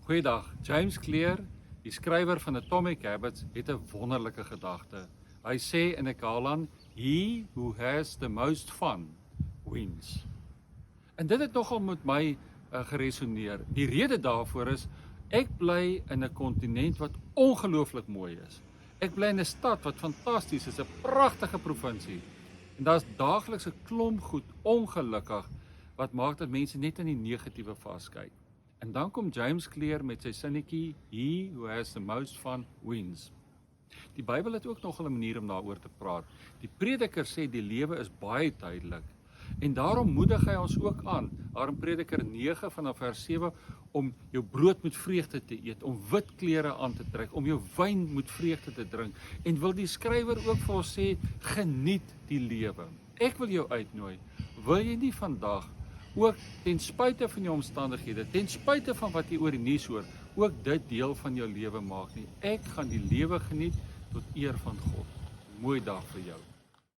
Goeiedag, James Clear, die skrywer van Atomic Habits, het 'n wonderlike gedagte. Hy sê in 'n Kalan, "He who has the most fun wins." En dit het nogal met my geresoneer. Die rede daarvoor is, ek bly in 'n kontinent wat ongelooflik mooi is. Ek bly in 'n stad wat fantasties is, 'n pragtige provinsie. En daar's daagliks 'n klomp goed ongelukkig wat maak dat mense net in die negatiewe vaskyk. En dan kom James Clear met sy sinnetjie, "He who has the most fun wins." Die Bybel het ook nog 'n manier om daaroor te praat. Die Prediker sê die lewe is baie tydelik. En daarom moedig hy ons ook aan, daar in Prediker 9 vanaf vers 7, om jou brood met vreugde te eet, om wit klere aan te trek, om jou wyn met vreugde te drink. En wil die skrywer ook vir ons sê, geniet die lewe. Ek wil jou uitnooi, wil jy nie vandag ook ten spyte van jou omstandighede, ten spyte van wat jy oor die nuus hoor, ook dit deel van jou lewe maak nie. Ek gaan die lewe geniet tot eer van God. Mooi dag vir jou.